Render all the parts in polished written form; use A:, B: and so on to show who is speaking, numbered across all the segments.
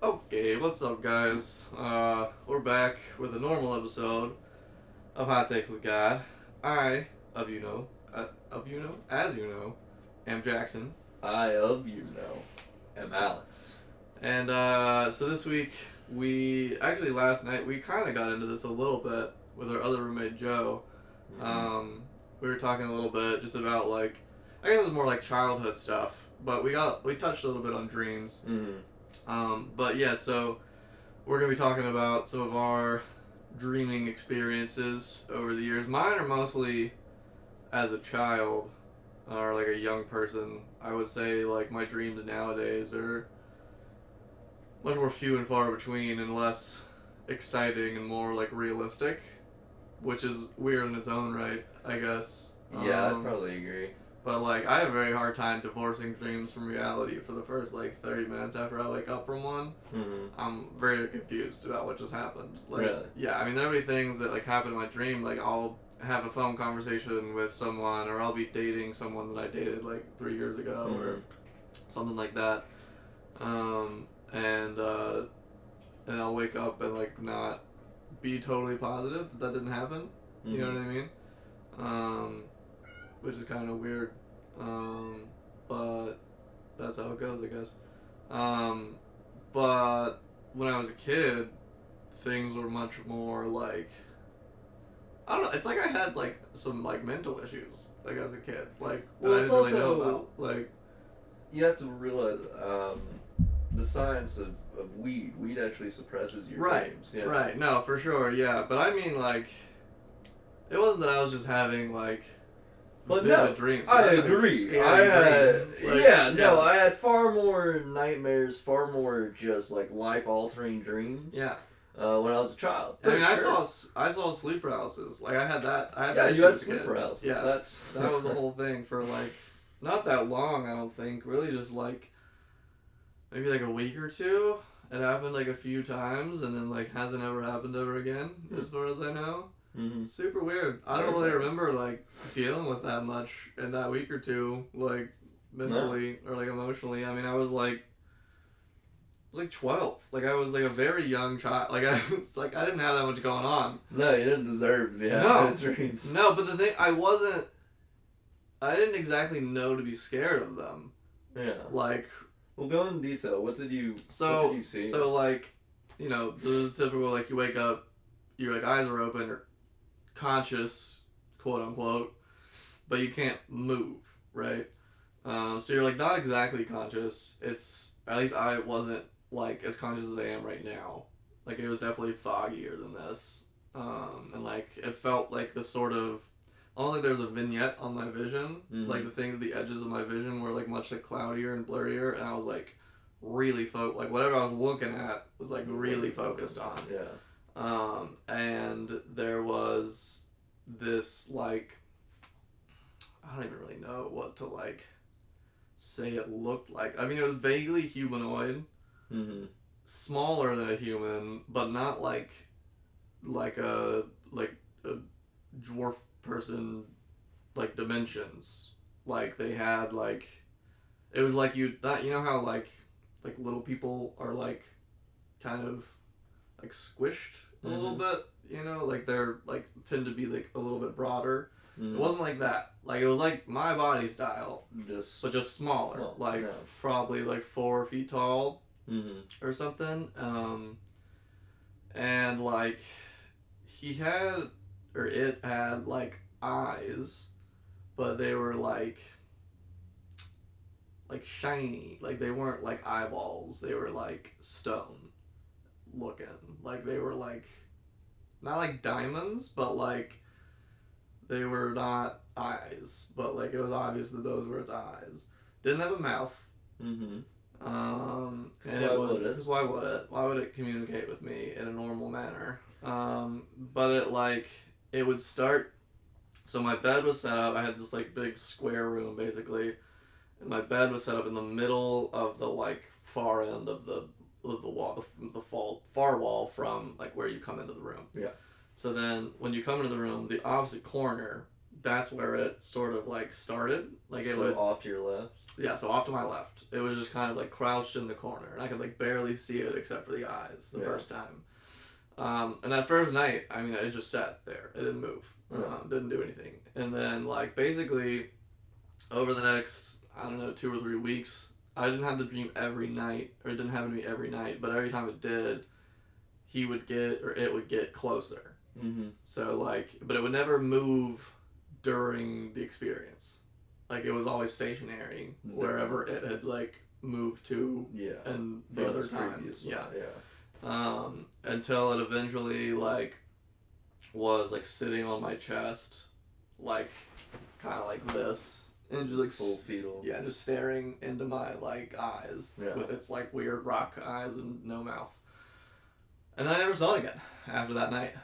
A: Okay, what's up, guys? We're back with a normal episode of Hot Takes with God. I, as you know, am Jackson.
B: Am Alex.
A: And, so this week, last night, we kind of got into this a little bit with our other roommate, Joe.
B: Mm-hmm.
A: We were talking a little bit just about, I guess it was more like childhood stuff, but we touched a little bit on dreams.
B: Mm-hmm.
A: But yeah, so we're going to be talking about some of our dreaming experiences over the years. Mine are mostly as a child or like a young person. I would say like my dreams nowadays are much more few and far between and less exciting and more like realistic, which is weird in its own right, I guess.
B: Yeah, I'd probably agree.
A: But like I have a very hard time divorcing dreams from reality for the first like 30 minutes after I wake up from one.
B: Mm-hmm.
A: I'm very confused about what just happened. Like,
B: really?
A: Yeah, I mean there'll be things that like happen in my dream, like I'll have a phone conversation with someone or I'll be dating someone that I dated like 3 years ago or something like that. And I'll wake up and like not be totally positive that didn't happen.
B: Mm-hmm.
A: You know what I mean? Which is kind of weird, but that's how it goes, I guess. But when I was a kid, things were much more like, I don't know, it's like I had like some like mental issues, like as a kid, like that
B: Well,
A: I
B: it's
A: didn't really know
B: also-
A: about. Like,
B: You have to realize the science of weed. Weed actually suppresses your dreams. Yeah.
A: right, no, for sure, yeah, but I mean like, it wasn't that I was just having like
B: But
A: vivid
B: no,
A: dreams.
B: I
A: was having
B: agree.
A: scary dreams. Like,
B: I had far more nightmares, far more just like life-altering dreams.
A: Yeah.
B: When I was a child.
A: I mean,
B: sure.
A: I saw sleep paralysis. Like I had that. I had
B: Yeah,
A: that
B: you
A: shit
B: had
A: as a
B: sleep
A: kid.
B: paralysis.
A: Yeah,
B: That's
A: that was a whole thing for like not that long. I don't think. Really, just like maybe like a week or two. It happened like a few times, and then like hasn't ever happened ever again, as far as I know.
B: Mm-hmm.
A: Super weird. I don't really remember like dealing with that much in that week or two, like mentally or like emotionally. I mean, I was like 12. Like I was like a very young child. Like it's like I didn't have that much going on.
B: No, you didn't deserve to be having those dreams.
A: No, but the thing I didn't exactly know to be scared of them.
B: Yeah.
A: Like,
B: Well, go in detail. What did you see?
A: So like, you know, so this is typical. Like you wake up, your like eyes are open, you're conscious, quote unquote, but you can't move, right? So you're like not exactly conscious. It's at least I wasn't like as conscious as I am right now. Like it was definitely foggier than this, and like it felt like the sort of almost like there's a vignette on my vision.
B: Mm-hmm.
A: Like the things, the edges of my vision were like much like cloudier and blurrier, and I was like really like whatever I was looking at was like really focused on.
B: Yeah.
A: And there was this like I don't even really know what to like say it looked like. I mean, it was vaguely humanoid,
B: Mm-hmm.
A: smaller than a human, but not like a dwarf person like dimensions. Like they had like it was like you know how like little people are like kind of like squished a little bit, you know, like they're like tend to be like a little bit broader.
B: Mm-hmm.
A: It wasn't like that. Like it was like my body style,
B: Just.
A: but just smaller.
B: Well,
A: like
B: yeah.
A: probably like 4 feet tall
B: Mm-hmm.
A: or something. And like he had or it had like eyes, but they were like shiny. Like they weren't like eyeballs. They were like stone looking. Like they were like not like diamonds, but like they were not eyes. But like it was obvious that those were its eyes. Didn't have a mouth.
B: Mm-hmm.
A: Because why would it? Why would it communicate with me in a normal manner? But it would start. So my bed was set up. I had this like big square room basically, and my bed was set up in the middle of the like far end of the wall, the far wall from like where you come into the room.
B: Yeah.
A: So then when you come into the room, the opposite corner that's where it sort of like started. Like it
B: So
A: would
B: off to your left.
A: Yeah, so off to my left. It was just kind of like crouched in the corner, and I could like barely see it except for the eyes the first time. And that first night, I mean, it just sat there. It didn't move. Didn't do anything. And then like basically over the next, I don't know, 2 or 3 weeks, I didn't have the dream every night, or it didn't happen to me every night, but every time it did, it would get closer.
B: Mm-hmm.
A: So like, but it would never move during the experience. Like it was always stationary wherever it had like moved to.
B: Yeah.
A: And the other times. Yeah.
B: Yeah.
A: Until it eventually like was like sitting on my chest, like kind of like this, and just like
B: full fetal.
A: Yeah, just staring into my like eyes with its like weird rock eyes and no mouth. And then I never saw it again after that night.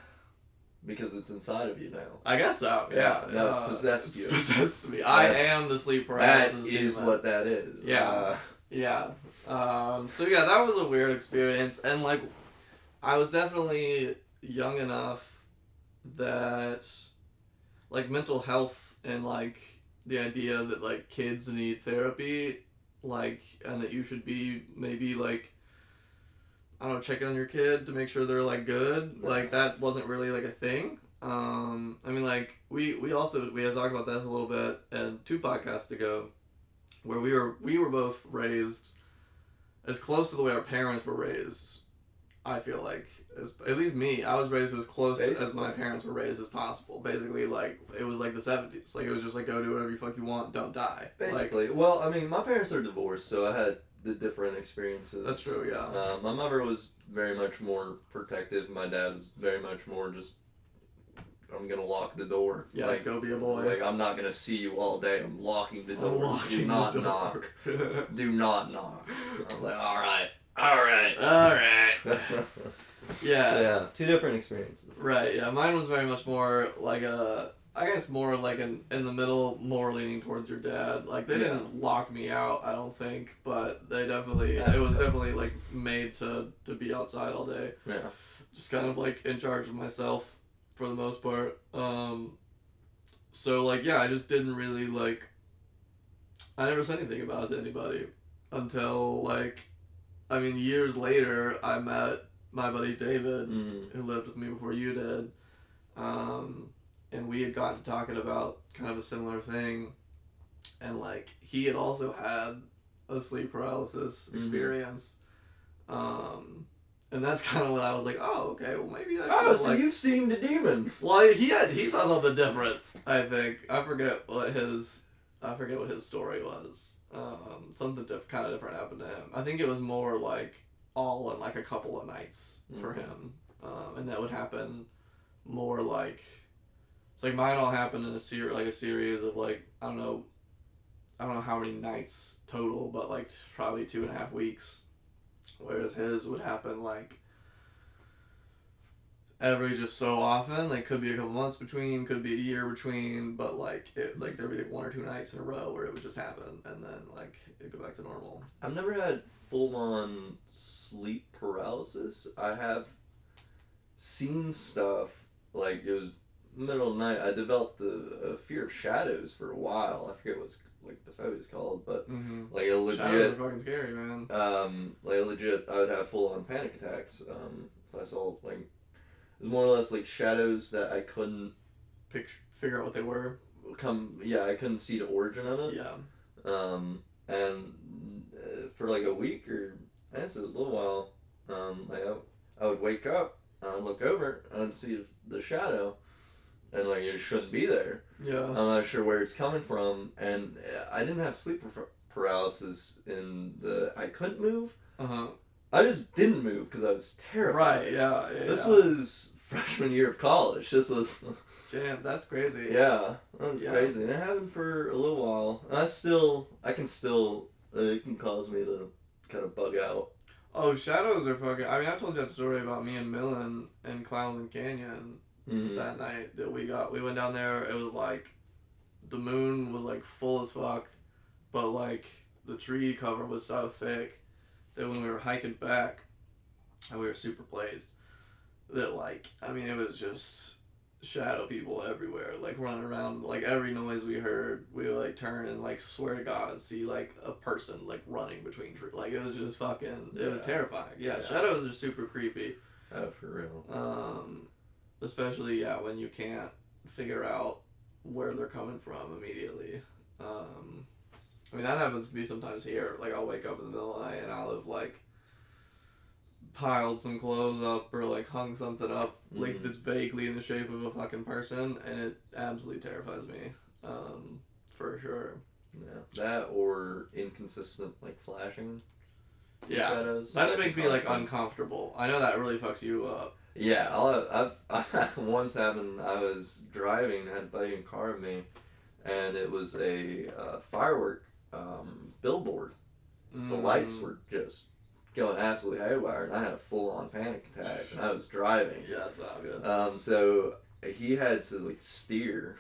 B: Because it's inside of you now.
A: I guess so. Yeah.
B: No, it's possessed you.
A: It's possessed me. I am the sleep paralysis.
B: That is what that is.
A: Yeah. Yeah. So yeah, that was a weird experience, and like, I was definitely young enough that, like, mental health and like the idea that like kids need therapy, like, and that you should be maybe like, I don't know, checking on your kid to make sure they're like good. Like that wasn't really like a thing. I mean, like we had talked about that a little bit and 2 podcasts ago, where we were both raised as close to the way our parents were raised. I feel like, at least me, I was raised as close as my parents were raised as possible. Basically, like it was like the 70s. Like it was just like, go do whatever you fuck you want, don't die.
B: Basically,
A: like,
B: well, I mean, my parents are divorced, so I had the different experiences.
A: That's true, yeah.
B: My mother was very much more protective. My dad was very much more just, I'm gonna lock the door.
A: Yeah,
B: like,
A: go be a boy.
B: Like, I'm not gonna see you all day. I'm locking the door. Do not knock. Do not knock. I'm like, all right.
A: Yeah.
B: Yeah. 2 different experiences.
A: Right. Yeah. Mine was very much more like I guess more like in the middle, more leaning towards your dad. Like they didn't lock me out, I don't think, but they definitely it was definitely like made to be outside all day.
B: Yeah.
A: Just kind of like in charge of myself for the most part. So like yeah, I just didn't really like. I never said anything about it to anybody until like, I mean, years later, I met my buddy David, who lived with me before you did. And we had gotten to talking about kind of a similar thing, and like he had also had a sleep paralysis experience, and that's kind of when I was like, oh, okay, well maybe I
B: so you've seen the demon.
A: Well, he saw something different. I think I forget what his story was. Something kind of different happened to him. I think it was more like all in like a couple of nights for him, and that would happen more like. It's like mine all happened in a series of like I don't know how many nights total, but like probably 2.5 weeks, whereas his would happen like every just so often. Like could be a couple months between, could be a year between, but like there'd be like 1 or 2 nights in a row where it would just happen, and then like it'd go back to normal.
B: I've never had full on sleep paralysis. I have seen stuff like it was middle of the night. I developed a fear of shadows for a while. I forget what's like the phobia is called, but like a legit.
A: Shadows are fucking scary, man.
B: Like a legit, I would have full on panic attacks. If I saw like it was more or less like shadows that I couldn't
A: figure out what they were.
B: I couldn't see the origin of it.
A: Yeah.
B: And for like a week or I guess it was a little while. Like I would wake up, I'd look over, and I'd see the shadow. And like it shouldn't be there.
A: Yeah.
B: I'm not sure where it's coming from, and I didn't have sleep paralysis I couldn't move. I just didn't move because I was terrified.
A: Right. Yeah.
B: This was freshman year of college. This was.
A: Damn, that's crazy.
B: Yeah, that was crazy, and it happened for a little while. And it can cause me to kind of bug out.
A: Oh, shadows are fucking. I mean, I told you that story about me and Millen and Clowns and Canyon. That night that we went down there, it was like the moon was like full as fuck, but like the tree cover was so thick that when we were hiking back and we were super blazed, that like, I mean, it was just shadow people everywhere, like running around. Like every noise we heard, we would like turn and like swear to God see like a person like running between trees. Like it was just fucking. It was terrifying. Yeah, shadows are super creepy.
B: Oh, for real.
A: Especially when you can't figure out where they're coming from immediately. I mean that happens to me sometimes here. Like I'll wake up in the middle of the night and I'll have like piled some clothes up or like hung something up like that's vaguely in the shape of a fucking person, and it absolutely terrifies me, for sure.
B: Yeah, that or inconsistent like flashing.
A: Yeah,
B: shadows.
A: That just makes me like uncomfortable. I know that really fucks you up.
B: Yeah, I've once happened. I was driving, I had a buddy in car with me, and it was a firework billboard. The lights were just going absolutely haywire, and I had a full-on panic attack, and I was driving.
A: Yeah, that's not good.
B: So he had to like steer.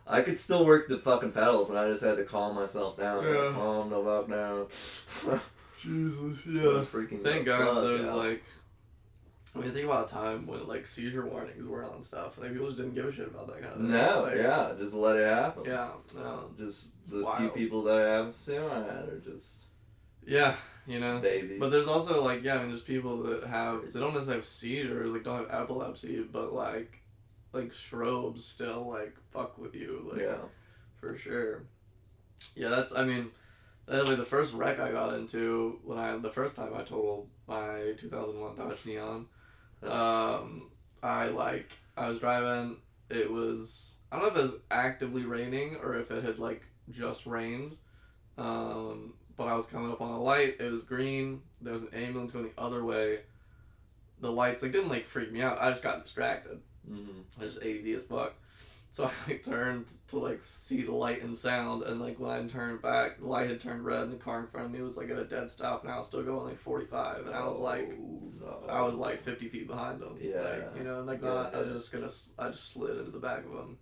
B: I could still work the fucking pedals, and I just had to calm myself down.
A: Yeah.
B: Like, calm the fuck down.
A: Jesus, yeah.
B: Freaking
A: Thank God there's like. I mean, think about a time when like seizure warnings were on stuff. Like people just didn't give a shit about that kind of thing.
B: No,
A: like,
B: yeah, just let it happen.
A: Yeah, no.
B: Just the
A: wild.
B: few people that I haven't seen I had are just.
A: Yeah, you know.
B: Babies.
A: But there's also like I mean, there's people that have they don't necessarily have seizures, like don't have epilepsy, but like strobes still like fuck with you, like for sure. Yeah, that's I mean. That was the first wreck I got into the first time I totaled my 2001 Dodge Neon. I was driving. It was I don't know if it was actively raining or if it had like just rained. But I was coming up on a light. It was green. There was an ambulance going the other way. The lights like didn't like freak me out. I just got distracted. I was just ADD as fuck. So I like turned to like see the light and sound, and like when I turned back, the light had turned red, and the car in front of me was like at a dead stop, and I was still going like 45, and I was I was like 50 feet behind them.
B: Yeah.
A: Like, you know, and like not, I just slid into the back of them.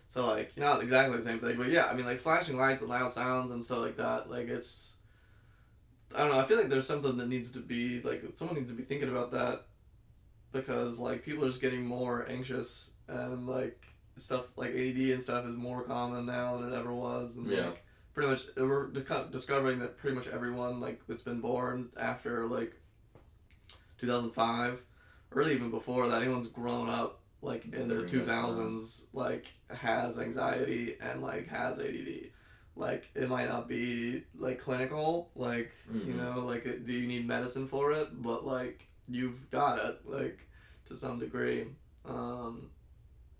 A: So like not exactly the same thing, but yeah, I mean like flashing lights and loud sounds and stuff like that, like it's, I don't know, I feel like there's something that needs to be like someone needs to be thinking about that, because like people are just getting more anxious. And like stuff like ADD and stuff is more common now than it ever was, and like pretty much we're discovering that pretty much everyone like that's been born after like 2005, or even before that, anyone's grown up like in the 2000s like has anxiety and like has ADD. Like it might not be like clinical, like you know, like do you need medicine for it, but like you've got it like to some degree.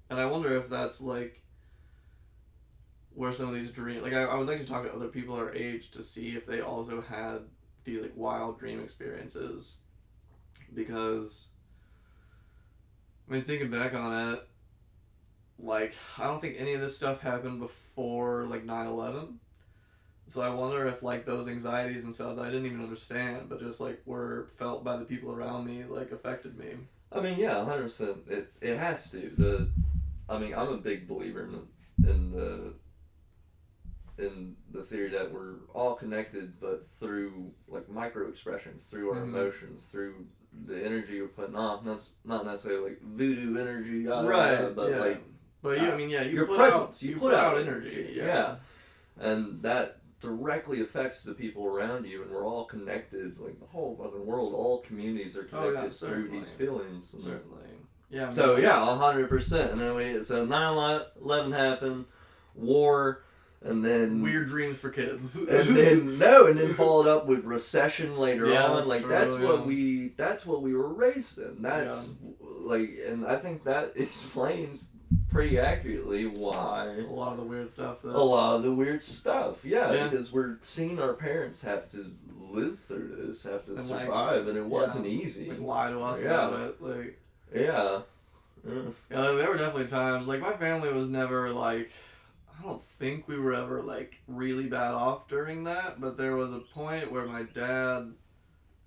A: And I wonder if that's like where some of these dreams, like I would like to talk to other people our age to see if they also had these like wild dream experiences, because I mean thinking back on it, like I don't think any of this stuff happened before like 9/11, so I wonder if like those anxieties and stuff that I didn't even understand but just like were felt by the people around me like affected me.
B: I mean, yeah, 100%. It has to. I mean, I'm a big believer in the theory that we're all connected, but through like micro expressions, through our emotions, through the energy we're putting off. Not necessarily like voodoo energy,
A: right?
B: But like,
A: but you, I mean, yeah, you
B: your
A: put
B: presence,
A: out, you put out energy,
B: yeah, and that directly affects the people around you, and we're all connected. Like the whole fucking world, all communities are connected through these feelings. And
A: certainly. Yeah.
B: So yeah, 100%. And then 9/11 happened, war, and then
A: weird dreams for kids.
B: and then followed up with recession later on. Like that's what we were raised in. That's like, and I think that explains pretty accurately why
A: a lot of the weird stuff.
B: Yeah, because we're seeing our parents have to live through this, have to survive, and it wasn't easy.
A: Like lie to us about it, like.
B: Yeah.
A: Yeah, there were definitely times, like, my family was never, like, I don't think we were ever, like, really bad off during that, but there was a point where my dad,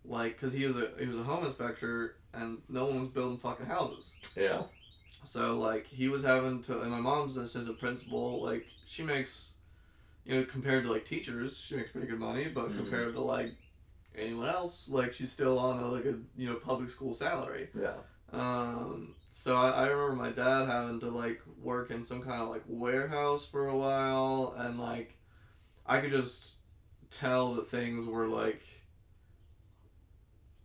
A: like, because he was a home inspector, and no one was building fucking houses.
B: Yeah.
A: So, like, he was having to, and my mom's an assistant principal, like, she makes, you know, compared to, like, teachers, she makes pretty good money, but compared to, like, anyone else, like, she's still on a, like, a, you know, public school salary.
B: Yeah.
A: So I remember my dad having to like work in some kind of like warehouse for a while, and like I could just tell that things were like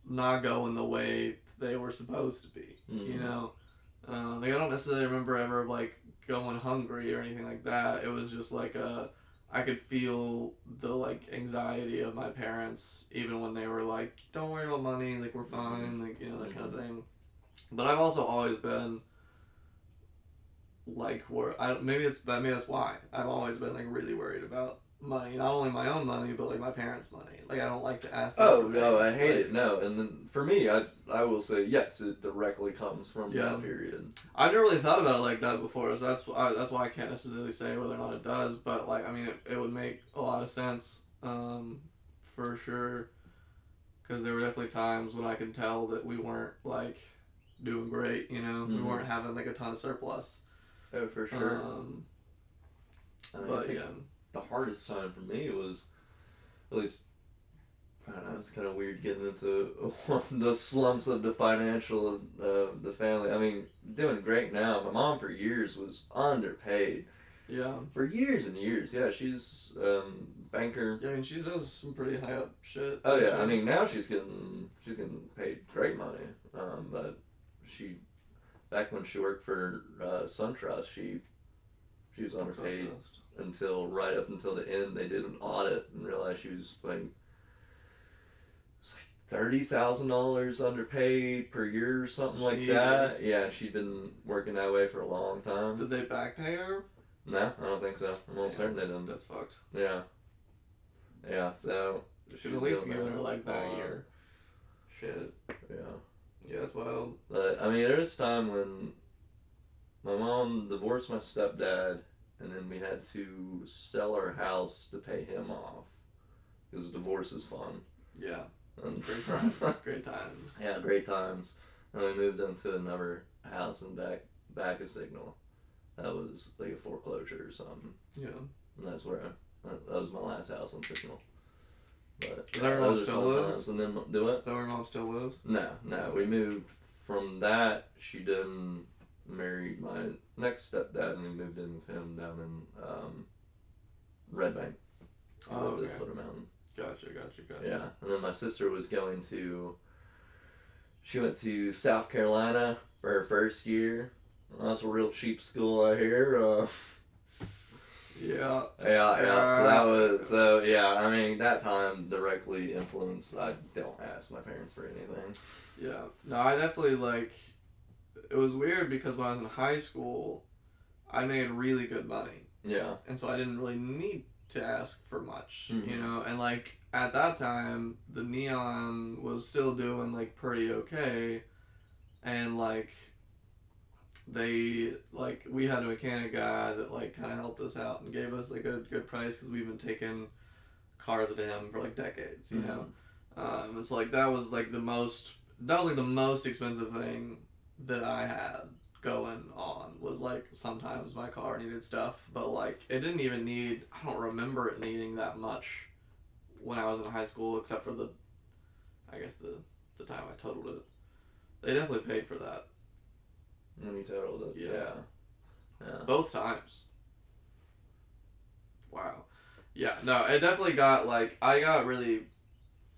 A: not going the way they were supposed to be. You
B: Mm-hmm.
A: know, like I don't necessarily remember ever like going hungry or anything like that. It was just like I could feel the like anxiety of my parents even when they were like, "Don't worry about money, like we're fine," like you know that kind of
B: Mm-hmm.
A: thing. But I've also always been like where I maybe that's why I've always been like really worried about money, not only my own money but like my parents' money. Like I don't like to ask them for
B: Oh no, I
A: things.
B: hate
A: Like
B: it. No, and then for me, I will say yes, it directly comes from
A: yeah,
B: that period.
A: I've never really thought about it like that before, so that's why I can't necessarily say whether or not it does. But like I mean, it would make a lot of sense, for sure, because there were definitely times when I could tell that we weren't like doing great. You know, we
B: Mm-hmm.
A: weren't having like a ton of surplus.
B: Oh, for sure.
A: Um,
B: I mean, I
A: but
B: think
A: yeah,
B: the hardest time for me was at least I don't know. It's kind of weird getting into the slumps of the financial of the family. I mean, doing great now. My mom for years was underpaid
A: yeah.
B: for years and years. Yeah, she's banker.
A: Yeah, I mean, she does some pretty high up shit,
B: Oh
A: doesn't
B: yeah, I
A: she?
B: mean now she's getting paid great money. But she back when she worked for SunTrust, she was
A: Fuck's up
B: underpaid
A: fast.
B: until right up until the end. They did an audit and realized she was like $30,000 underpaid per year or something like that.
A: Jesus.
B: Yeah, she'd been working that way for a long time.
A: Did they back pay her?
B: No, I don't think so. I'm almost certain
A: Damn,
B: they didn't.
A: that's fucked.
B: Yeah, yeah. So she
A: Should at
B: was
A: least
B: doing
A: given
B: that
A: her like
B: a
A: that
B: lot.
A: year. Shit.
B: Yeah,
A: Yeah, that's wild.
B: but I mean, there was a time when my mom divorced my stepdad, and then we had to sell our house to pay him off because divorce is fun.
A: Yeah.
B: And
A: Great times. Great times.
B: yeah, great times. And we moved into another house in back of Signal. That was like a foreclosure or something.
A: Yeah.
B: And that's where that was my last house on Signal. But
A: Is that where mom
B: those are
A: still
B: fun
A: lives?
B: times. And then do it?
A: Is that where mom still lives?
B: No. We moved from that. She then married my next stepdad, and we moved in with him down in Red Bank. We
A: Oh,
B: lived
A: okay.
B: at Foot of Mountain.
A: Gotcha.
B: Yeah, and then my sister was going to. She went to South Carolina for her first year. That's a real cheap school, I hear.
A: Yeah.
B: Yeah. So that was yeah. I mean, that time directly influenced. I don't ask my parents for anything.
A: Yeah. No, I definitely like. It was weird because when I was in high school, I made really good money,
B: Yeah.
A: and so I didn't really need to ask for much, you
B: Mhm.
A: know. And like at that time, the Neon was still doing like pretty okay, and like we had a mechanic guy that like kind of helped us out and gave us like a good price because we've been taking cars to him for like decades, you know. And so like that was like the most expensive thing that I had going on was like sometimes my car needed stuff, but like it didn't even need. I don't remember it needing that much when I was in high school, except for I guess the time I totaled it. They definitely paid for that.
B: When you totaled it.
A: Yeah.
B: Yeah.
A: Both times. Wow. Yeah, no, it definitely got like I got really.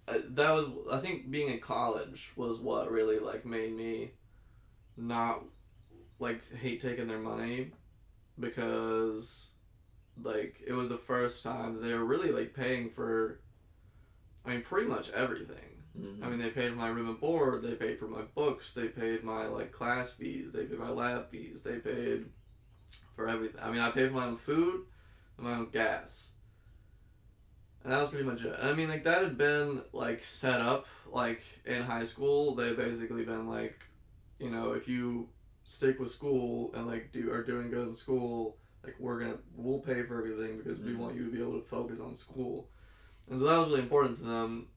A: That was I think being in college was what really like made me not like hate taking their money because like it was the first time that they were really like paying for. I mean, pretty much everything. I mean, they paid for my room and board. They paid for my books. They paid my like class fees. They paid my lab fees. They paid for everything. I mean, I paid for my own food and my own gas. And that was pretty much it. And I mean, like, that had been, like, set up, like, in high school. They basically been, like, you know, if you stick with school and, like, are doing good in school, like, we'll pay for everything because we want you to be able to focus on school. And so that was really important to them.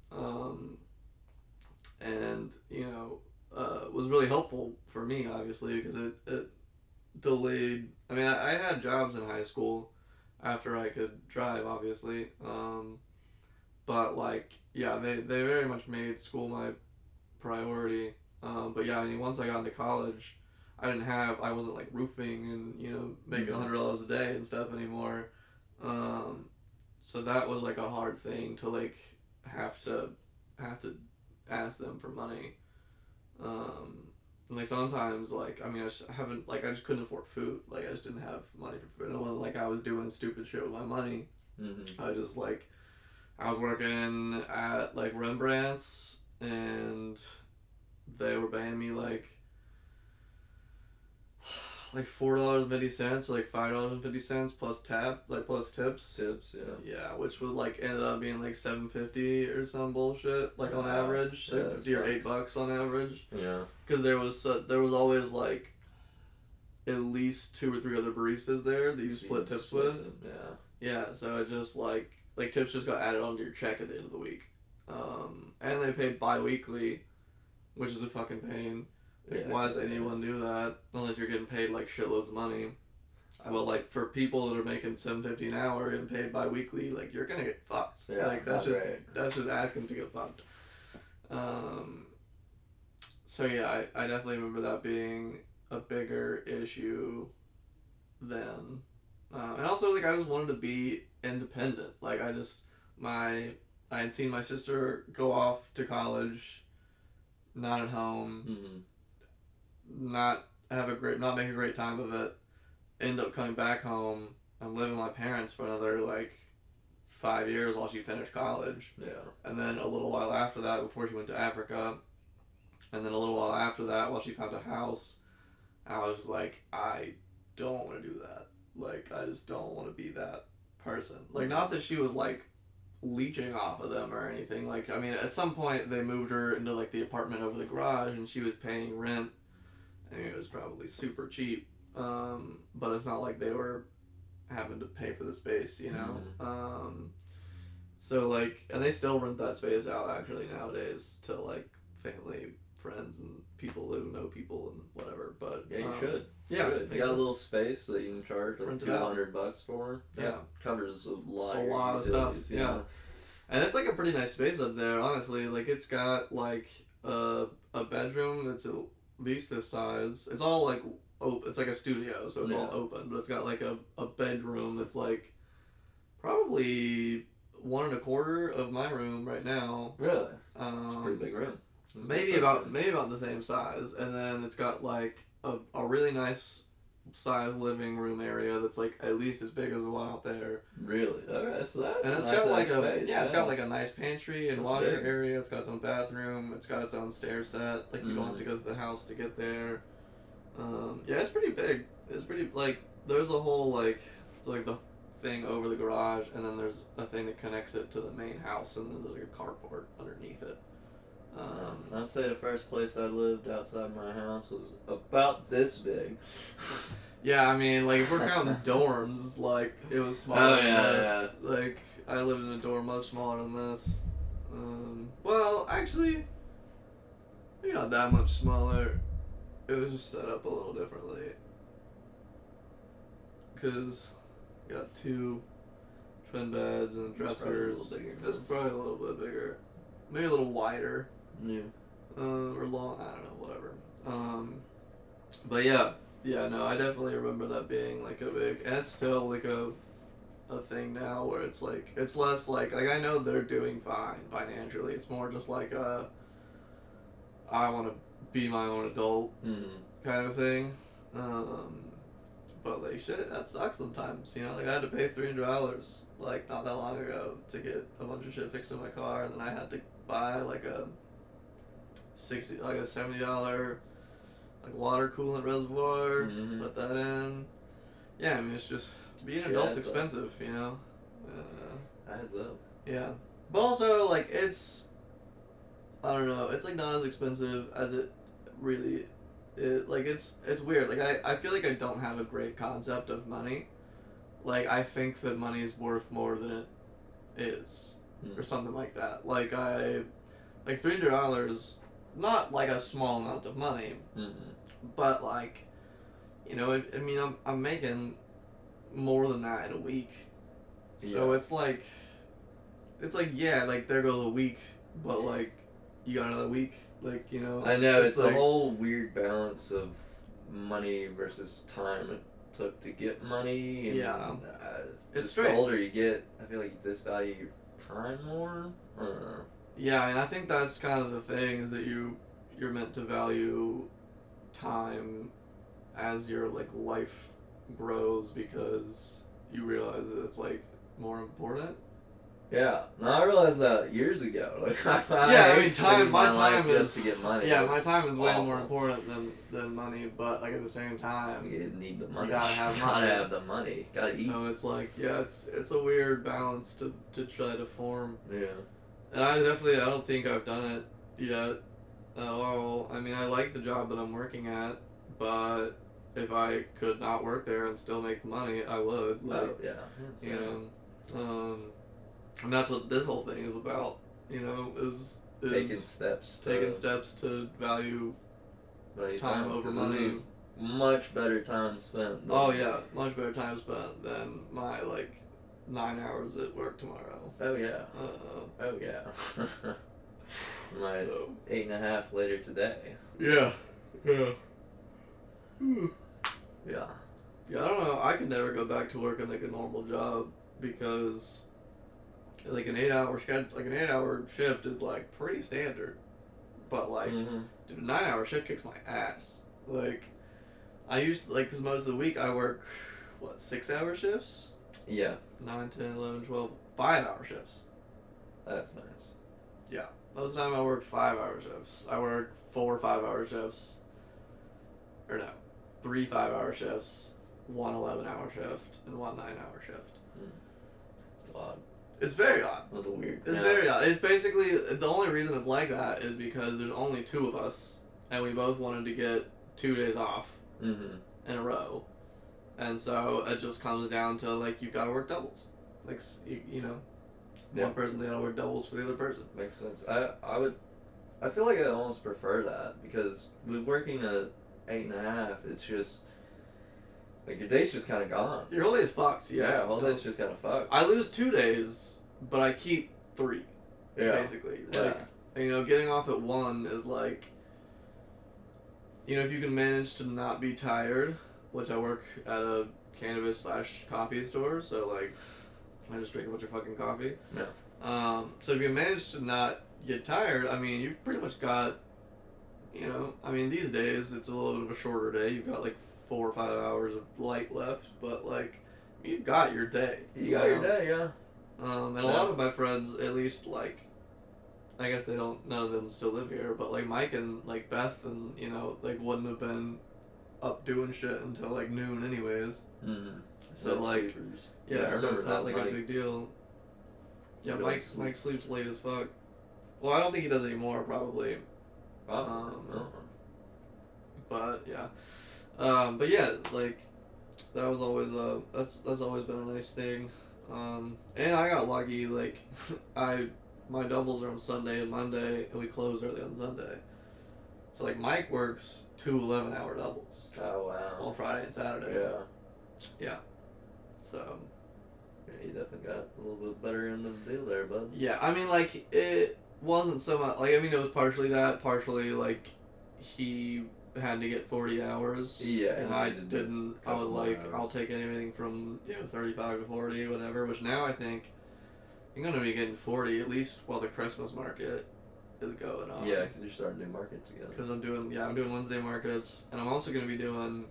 A: And, you know, was really helpful for me, obviously, because it delayed. I mean, I had jobs in high school after I could drive, obviously. But like, yeah, they very much made school my priority. But yeah, I mean, once I got into college, I wasn't like roofing and, you know, making $100 a day and stuff anymore. So that was like a hard thing to like have to ask them for money. And like sometimes, like, I mean, I just couldn't afford food. Like, I just didn't have money for food. It wasn't like I was doing stupid shit with my money. I just like, I was working at like Rembrandt's, and they were paying me like $4.50, like $5.50 plus plus tips.
B: Tips, yeah.
A: Yeah, which would like ended up being like $7.50 or some bullshit, like on average, $7.50 or $8 on average.
B: Yeah.
A: Because there was always like at least 2 or 3 other baristas there that you split tips with.
B: Yeah.
A: Yeah, so it just like tips just got added onto your check at the end of the week. And they paid bi-weekly, which is a fucking pain. Like, why does anyone do that unless you're getting paid like shitloads of money? Well, like for people that are making $7.50 an hour and paid bi-weekly, like you're gonna get fucked.
B: Yeah,
A: like that's just asking to get fucked. So yeah, I definitely remember that being a bigger issue then. And also like I just wanted to be independent. Like I had seen my sister go off to college, not at home, not make a great time of it, end up coming back home and living with my parents for another like 5 years while she finished college.
B: Yeah. And
A: then a little while after that, before she went to Africa, and then a little while after that, while she found a house, I was just like, I don't want to do that. Like, I just don't want to be that person. Like, not that she was like leeching off of them or anything. Like, I mean, at some point they moved her into like the apartment over the garage, and she was paying rent. I mean, it was probably super cheap, but it's not like they were having to pay for the space, you know? So, like, and they still rent that space out, actually, nowadays, to, like, family, friends, and people who know people and whatever, but...
B: Yeah, you should.
A: Yeah.
B: If you got a little space that you can charge, like, $200 for, that covers a lot
A: of stuff, yeah. And it's, like, a pretty nice space up there, honestly. Like, it's got, like, a bedroom that's at least this size. It's all like open. It's like a studio, so it's all open, but it's got like a bedroom that's like probably 1.25 of my room right now.
B: Really? It's a pretty big room.
A: Maybe about the same size, and then it's got like a really nice size living room area that's like at least as big as the one out there.
B: Really? Okay, so that's
A: and it's
B: nice
A: got like
B: space,
A: it's got like a nice pantry and washer
B: big.
A: area. It's got its own bathroom. It's got its own stair set. Like you don't have to go to the house to get there. Yeah, it's pretty big. It's pretty like there's a whole like it's like the thing over the garage, and then there's a thing that connects it to the main house, and then there's like a carport underneath it.
B: I'd say the first place I lived outside my house was about this big.
A: Yeah, I mean, like, if we're counting dorms, like, it was smaller than this. Yeah. Like, I lived in a dorm much smaller than this. Well, actually, maybe not that much smaller. It was just set up a little differently. Because you got 2 twin beds and dressers. It's probably a little bit bigger. Maybe a little wider.
B: Yeah.
A: Or long, I don't know, whatever. But yeah, no, I definitely remember that being like a big, and it's still like a thing now where it's like, it's less like I know they're doing fine financially. It's more just like I want to be my own adult kind of thing. But like shit, that sucks sometimes, you know, like I had to pay $300 like not that long ago to get a bunch of shit fixed in my car, and then I had to buy like a $70 like water coolant reservoir, put that in. Yeah, I mean it's just being an adult's expensive, you know.
B: Adds up.
A: Yeah, but also like it's, I don't know, it's like not as expensive as it really. Like it's weird. Like I feel like I don't have a great concept of money. Like I think that money is worth more than it is, or something like that. Like $300, not like a small amount of money, but like, you know, I mean I'm making more than that in a week, so it's like yeah, like there goes a week, but like, you got another week. Like, you know.
B: I know, it's
A: like,
B: the whole weird balance of money versus time it took to get money. And,
A: Yeah. It's
B: just
A: strange.
B: the older you get, I feel like you disvalue your time more. I don't know.
A: Yeah, and I think that's kind of the thing, is that you're meant to value time as your like life grows, because you realize that it's like more important.
B: Yeah, no, I realized that years ago. Like,
A: Yeah, I mean,
B: spending
A: my
B: life
A: time is
B: just to get money.
A: Yeah, my
B: It's
A: time is way
B: awful.
A: more important than money, but like at the same time,
B: You need the money.
A: gotta have
B: You gotta
A: money.
B: have the money. Gotta eat.
A: so it's like, yeah, it's a weird balance to try to form.
B: Yeah.
A: And I don't think I've done it yet at all. I mean, I like the job that I'm working at, but if I could not work there and still make the money, I would. Like,
B: Oh yeah. It's,
A: you know, and that's what this whole thing is about. You know, is
B: taking steps.
A: taking steps to value time over
B: 'cause
A: money.
B: it is much better time spent. Than,
A: Oh yeah, much better time spent than my like 9 hours at work tomorrow.
B: Oh yeah. Oh yeah. My
A: So.
B: 8.5 later today.
A: Yeah.
B: Yeah.
A: Yeah, I don't know. I could never go back to working like a normal job, because like an 8 hour shift is like pretty standard. But like,
B: Mm-hmm.
A: dude, a 9 hour shift kicks my ass. Like, I used like, because most of the week I work, 6 hour shifts?
B: Yeah.
A: 9, 10, 11, 12, 5 hour shifts.
B: That's nice.
A: Yeah. Most of the time I work 5 hour shifts. I work 4 5 hour shifts. Or no, 3 5 hour shifts, 1 11 hour shift, and 1 9 hour shift.
B: It's odd.
A: It's very odd.
B: It was a weird.
A: It's very odd. It's basically, the only reason it's like that is because there's only 2 of us, and we both wanted to get 2 days off
B: Mm-hmm.
A: in a row. And so it just comes down to, like, you've got to work doubles. Like, you know,
B: Yeah.
A: one person's got to work doubles for the other person.
B: Makes sense. I feel like I almost prefer that, because with working at 8.5, it's just like your day's just kind of gone.
A: Your whole day's fucked, yeah.
B: Whole day's just kind of fucked.
A: I lose 2 days, but I keep 3,
B: Yeah.
A: basically.
B: Yeah.
A: Like, you know, getting off at 1 is like, you know, if you can manage to not be tired, which I work at a cannabis/coffee store, so like, I just drink a bunch of fucking coffee.
B: Yeah.
A: So if you manage to not get tired, I mean, you've pretty much got, you know, I mean, these days it's a little bit of a shorter day. You've got like 4 or 5 hours of light left, but like, you've got your day.
B: You got your day, yeah.
A: And a lot of my friends, at least, like, I guess none of them still live here, but like Mike and like Beth and, you know, like, wouldn't have been up doing shit until like noon anyways.
B: Mm-hmm.
A: So like, yeah,
B: I
A: so
B: remember
A: it's not
B: that,
A: like a
B: Mike.
A: big deal. Yeah,
B: He
A: Mike
B: does
A: Mike sleeps late as fuck. Well, I don't think he does anymore, probably. But yeah, but yeah, like, that was always that's always been a nice thing. And I got lucky. Like, my doubles are on Sunday and Monday, and we close early on Sunday. So like, Mike works 2 11-hour doubles
B: Oh wow.
A: on Friday and Saturday.
B: Yeah.
A: Yeah. So.
B: Yeah, you definitely got a little bit better end of the deal there, bud.
A: Yeah, I mean, like, it wasn't so much, like, I mean, it was partially that, partially, like, he had to get 40 hours.
B: Yeah,
A: and
B: he
A: I
B: needed to
A: didn't,
B: do a
A: I was
B: couple more
A: like,
B: hours.
A: I'll take anything from, you know, 35 to 40, whatever, which now I think I'm going to be getting 40, at least while the Christmas market is going on.
B: Yeah, because you're starting new markets again.
A: Because I'm doing Wednesday markets, and I'm also going to be doing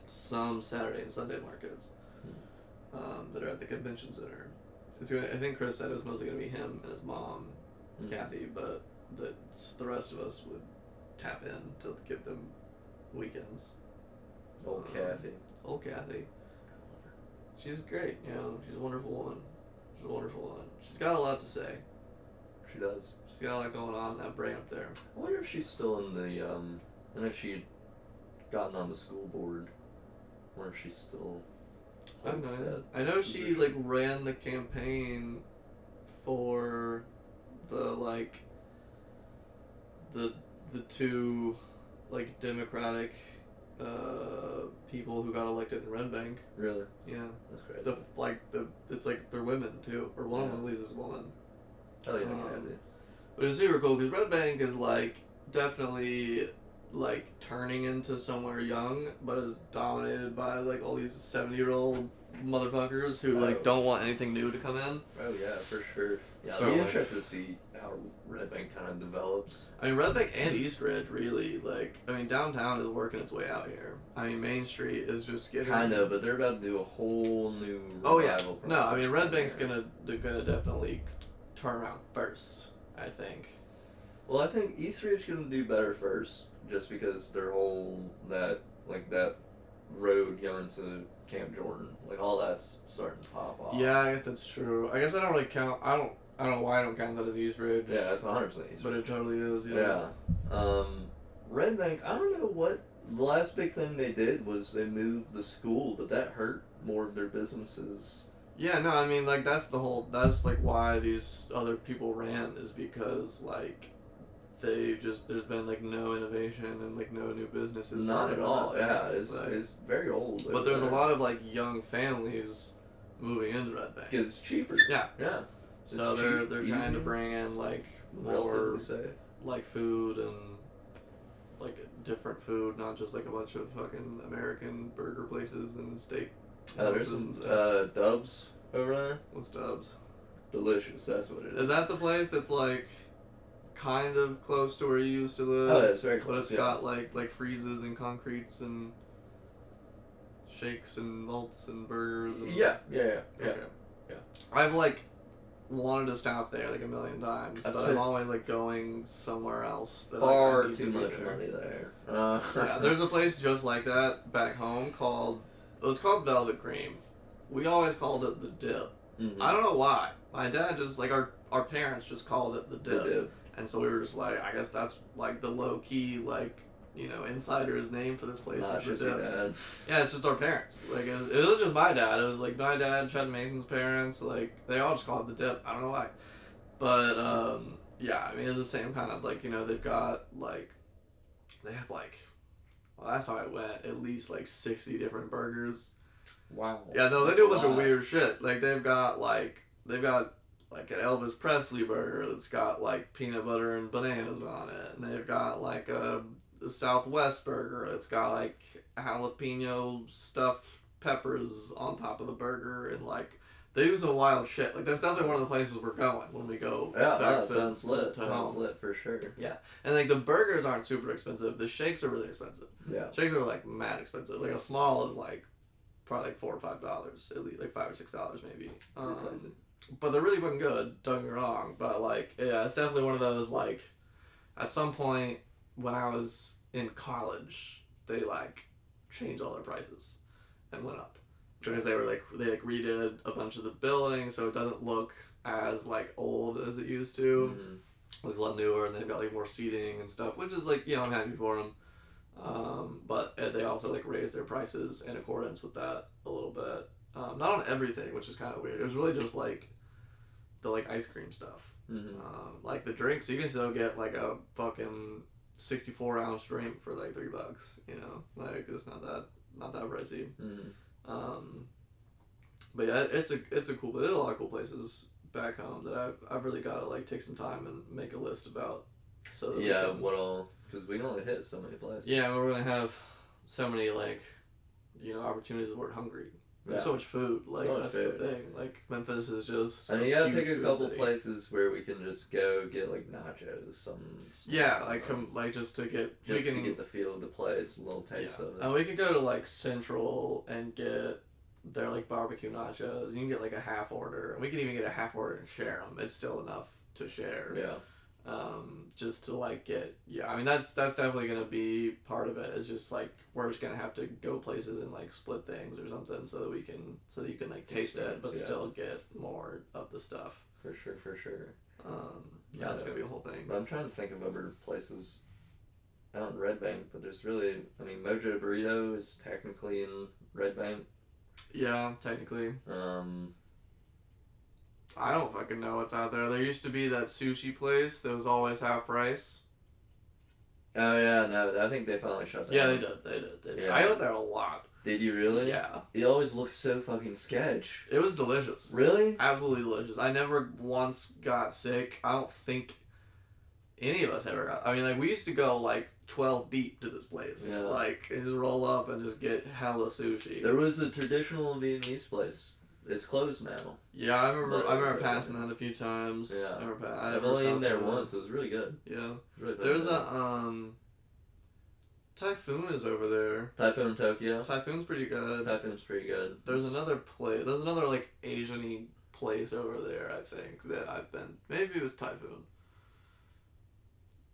A: some Saturday and Sunday markets that are at the convention center. I think Chris said it was mostly going to be him and his mom, Kathy, but the rest of us would tap in to give them weekends.
B: Old Kathy.
A: Old Kathy. She's great, you know, she's a wonderful woman. She's got a lot to say.
B: She does.
A: She's got a lot going on in that brain up there.
B: I wonder if she's still in the, and if she had gotten on the school board. I wonder if she's still.
A: I have no
B: holds
A: idea.
B: that
A: I know she,
B: position.
A: like, ran the campaign for the 2, like, Democratic people who got elected in Red Bank.
B: Really?
A: Yeah.
B: That's great.
A: It's like they're women too, or one of them at least is a woman.
B: Oh yeah,
A: um,
B: Kathy.
A: But it's super cool because Red Bank is like definitely like turning into somewhere young, but is dominated by like all these 70-year-old motherfuckers who like don't want anything new to come in.
B: Oh yeah, for sure. Yeah,
A: So,
B: I'll be
A: like-
B: interested to see how Red Bank kind of develops.
A: I mean, Red Bank and East Ridge really like. I mean, downtown is working its way out here. I mean, Main Street is just getting
B: Kind of, but they're about to do a whole new
A: Oh yeah,
B: revival
A: no, I mean Red
B: project
A: Bank's
B: there.
A: they're gonna definitely turn around first. I think.
B: Well, I think East Ridge gonna do better first, just because their whole that road going to Camp Jordan, like all that's starting to pop off.
A: Yeah, I guess that's true. I guess I don't really count. I don't know why I don't count that as East Ridge.
B: Yeah, that's 100% East
A: But
B: Ridge.
A: it totally is.
B: Yeah. Red Bank, I don't know what the last big thing they did was they moved the school, but that hurt more of their businesses.
A: Yeah, no, I mean like that's like why these other people ran is because like there's been like no innovation and like no new businesses.
B: Not
A: brought
B: at
A: in
B: all.
A: Red Bank.
B: Yeah, it's
A: Like,
B: it's very old.
A: but there's a lot of like young families moving into Red Bank.
B: because it's cheaper.
A: Yeah.
B: Yeah.
A: So
B: It's
A: they're
B: cheap,
A: trying to
B: easy,
A: bring in like more
B: relatively safe.
A: like food and like different food, not just like a bunch of fucking American burger places and steak
B: There's
A: houses
B: some
A: and stuff.
B: Dubs over there.
A: What's Dubs?
B: Delicious. That's what it is.
A: Is that the place that's like kind of close to where you used to live?
B: Oh, it's very
A: But
B: close.
A: it's
B: Yeah.
A: got like freezes and concretes and shakes and malts and burgers. And,
B: Yeah.
A: Okay.
B: Yeah.
A: I've like wanted to stop there like a million times,
B: I've
A: but
B: spent
A: I'm always like going somewhere else. That,
B: Far
A: like, I need
B: too
A: to be
B: much
A: there.
B: money there.
A: Yeah, there's a place just like that back home called Velvet Cream. We always called it the Dip.
B: Mhm.
A: I don't know why. My dad just like our parents just called it the Dip,
B: They did.
A: and so we were just like, I guess that's like the low key like insider's name for this place
B: Not
A: is
B: just
A: the
B: your
A: Dip.
B: dad.
A: Yeah, it's just our parents. Like it was just my dad. It was like my dad, Chad Mason's parents. Like they all just called it the Dip. I don't know why, but yeah. I mean, it's the same kind of like they've got like they have like well, last time I went at least like 60 different burgers.
B: Wow.
A: Yeah, no, they
B: That's
A: do a bunch of
B: lot.
A: weird shit. Like they've got like an Elvis Presley burger that's got like peanut butter and bananas on it, and they've got like a Southwest burger that's got like jalapeno stuffed peppers on top of the burger, and like they do some wild shit. Like that's definitely one of the places we're going when we go.
B: Yeah,
A: back
B: that
A: to,
B: sounds lit.
A: to
B: Sounds
A: home.
B: lit for sure.
A: And like the burgers aren't super expensive. The shakes are really expensive.
B: Yeah.
A: Shakes are like mad expensive. Like a small is like probably like $4 or $5 at least, like $5 or $6 maybe.
B: Crazy.
A: But they're really fucking good. Don't get me wrong. But like, yeah, it's definitely one of those like, at some point when I was in college, they like changed all their prices and went up because they redid a bunch of the buildings so it doesn't look as like old as it used to.
B: Mhm.
A: It's a lot newer and they've got like more seating and stuff, which is like I'm happy for them. But they also like raised their prices in accordance with that a little bit. Not on everything, which is kind of weird. It was really just like the like ice cream stuff.
B: Mhm.
A: Like the drinks, you can still get like a fucking 64-ounce drink for like $3. Like it's not that pricey.
B: Mhm.
A: But yeah, it's a cool. There's a lot of cool places back home that I've really got to like take some time and make a list about. So that we
B: Yeah.
A: can-
B: What all? Because we only hit so many places.
A: Yeah, we're gonna have so many like, opportunities where we're hungry. There's
B: Yeah.
A: so much food. Like
B: So much
A: that's
B: food.
A: the thing. Like Memphis is just.
B: And you gotta
A: huge
B: pick a
A: food
B: couple
A: city.
B: places where we can just go get like nachos,
A: Yeah, like just to get
B: just
A: we can
B: to get the feel of the place, a little taste of it.
A: and we could go to like Central and get their like barbecue nachos. You can get like a half order, and we can even get a half order and share them. It's still enough to share.
B: Yeah.
A: Just to like get I mean that's definitely gonna be part of it. It's just like we're just gonna have to go places and like split things or something so that you can like taste it but
B: Yeah.
A: still get more of the stuff.
B: For sure.
A: Yeah, it's gonna be a whole thing.
B: But I'm trying to think of other places out in Red Bank, but there's really, Mojo Burrito is technically in Red Bank.
A: Yeah, technically. I don't fucking know what's out there. There used to be that sushi place that was always half price.
B: Oh yeah, no, I think they finally shut that
A: Yeah,
B: down.
A: they did.
B: Yeah.
A: I went there a lot.
B: Did you really?
A: Yeah.
B: It always looks so fucking sketch.
A: It was delicious.
B: Really?
A: Absolutely delicious. I never once got sick. I don't think any of us ever got. I mean, like, we used to go like 12 deep to this place,
B: Yeah.
A: like, and just roll up and just get hella sushi.
B: There was a traditional Vietnamese place. It's closed now.
A: Yeah, I remember.
B: But
A: I remember
B: it's,
A: passing that a few times.
B: Yeah.
A: I remember
B: I've only eaten there once. It was really good.
A: Yeah.
B: Really
A: There's
B: good.
A: a Typhoon is over there.
B: Typhoon Tokyo.
A: Typhoon's pretty good.
B: Typhoon's pretty good.
A: There's another place. There's another like Asian-y place over there. I think that I've been. Maybe it was Typhoon.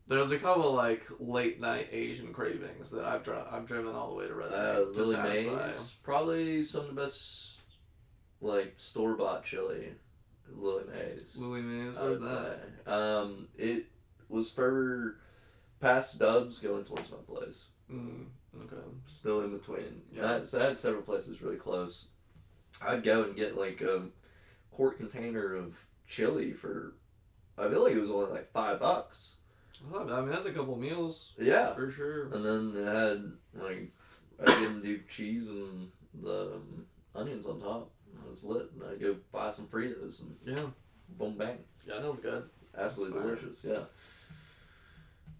A: There's a couple like late night Asian cravings that I've driven all the way to Redneck to
B: Lily
A: satisfy.
B: Mae's. Probably some of the best, like, store-bought chili. Lily Mae's.
A: Lily Mae's.
B: I
A: Where's
B: would
A: that?
B: say. It was further past Dubs going towards my place.
A: Okay.
B: Still in between.
A: Yeah.
B: So I had several places really close. I'd go and get like a quart container of chili for, I feel like it was only like $5.
A: Well, I mean, that's a couple meals.
B: Yeah.
A: For sure.
B: And then it had like, I didn't do cheese and the onions on top. It was lit. And I'd go buy some Fritos and
A: Yeah.
B: boom bang.
A: Yeah, that was good.
B: Absolutely
A: That's fire.
B: delicious. Yeah.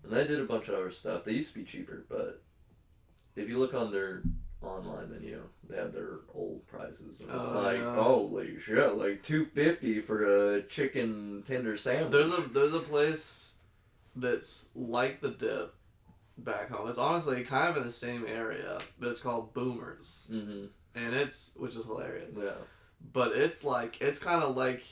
B: And they did a bunch of other stuff. They used to be cheaper, but if you look on their online menu, they have their old prices, and it's
A: yeah.
B: holy shit, like $2.50 for a chicken tender sandwich.
A: There's a place that's like the Dip back home. It's honestly kind of in the same area, but it's called Boomers,
B: Mm-hmm.
A: and which is hilarious.
B: Yeah.
A: But it's kind of like